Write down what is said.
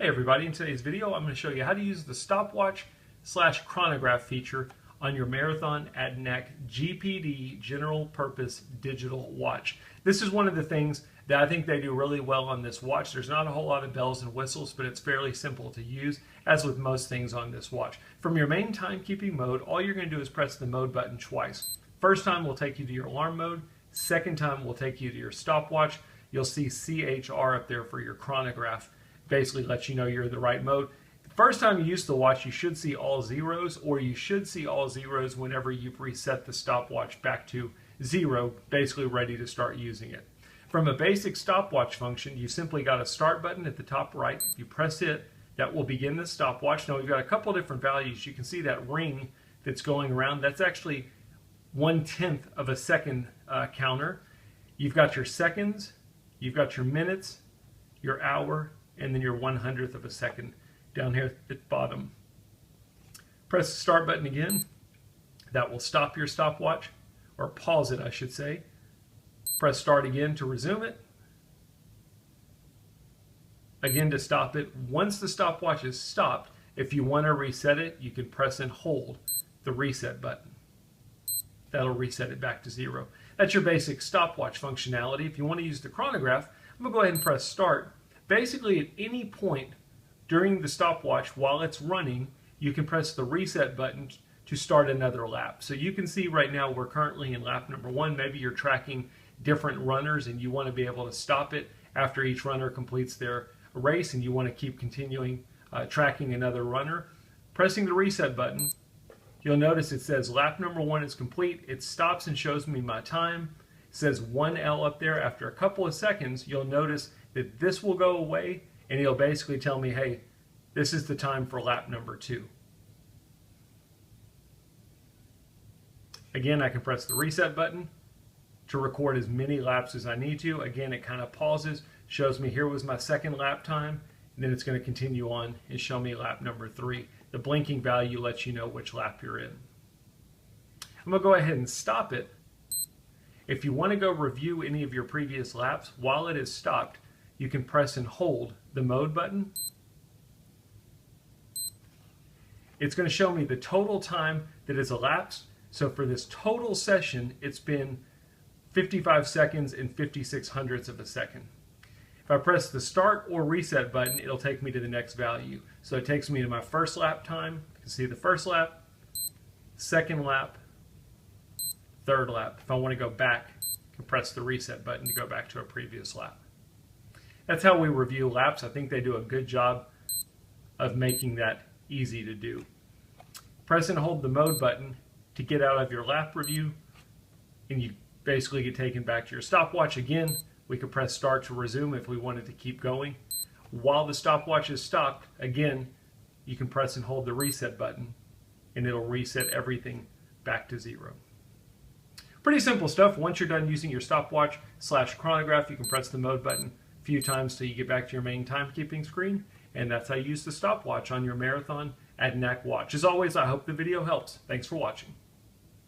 Hey everybody, in today's video I'm going to show you how to use the Stopwatch / Chronograph feature on your Marathon ADANAC GPD General Purpose Digital Watch. This is one of the things that I think they do really well on this watch. There's not a whole lot of bells and whistles, but it's fairly simple to use, as with most things on this watch. From your main timekeeping mode, all you're going to do is press the mode button twice. First time will take you to your alarm mode. Second time will take you to your stopwatch. You'll see CHR up there for your chronograph. Basically lets you know you're in the right mode. The first time you use the watch, you should see all zeros, or you should see all zeros whenever you've reset the stopwatch back to 0, basically ready to start using it. From a basic stopwatch function, you simply got a start button at the top right. You press it, that will begin the stopwatch. Now we've got a couple different values. You can see that ring that's going around. That's actually 1/10 of a second counter. You've got your seconds, you've got your minutes, your hour, and then your 1/100th of a second down here at the bottom. Press the start button again. That will stop your stopwatch, or pause it I should say. Press start again to resume it. Again to stop it. Once the stopwatch is stopped, if you want to reset it, you can press and hold the reset button. That'll reset it back to 0. That's your basic stopwatch functionality. If you want to use the chronograph, I'm going to go ahead and press start. Basically, at any point during the stopwatch while it's running, you can press the reset button to start another lap. So you can see right now we're currently in lap number 1. Maybe you're tracking different runners and you want to be able to stop it after each runner completes their race, and you want to keep continuing tracking another runner. Pressing the reset button, you'll notice it says lap number 1 is complete. It stops and shows me my time. It says 1L up there. After a couple of seconds, you'll notice that this will go away, and it'll basically tell me, hey, this is the time for lap number 2. Again, I can press the reset button to record as many laps as I need to. Again, it kind of pauses, shows me here was my second lap time, and then it's going to continue on and show me lap number 3. The blinking value lets you know which lap you're in. I'm going to go ahead and stop it. If you want to go review any of your previous laps, while it is stopped, you can press and hold the mode button. It's going to show me the total time that has elapsed. So for this total session, it's been 55 seconds and 56/100ths of a second. If I press the start or reset button, it'll take me to the next value. So it takes me to my first lap time. You can see the first lap, second lap, third lap. If I want to go back, I can press the reset button to go back to a previous lap. That's how we review laps. I think they do a good job of making that easy to do. Press and hold the mode button to get out of your lap review, and you basically get taken back to your stopwatch. Again, we could press start to resume if we wanted to keep going. While the stopwatch is stopped, again, you can press and hold the reset button, and it'll reset everything back to 0. Pretty simple stuff. Once you're done using your stopwatch / chronograph, you can press the mode button a few times till you get back to your main timekeeping screen, and that's how you use the stopwatch on your Marathon ADANAC watch. As always, I hope the video helps. Thanks for watching.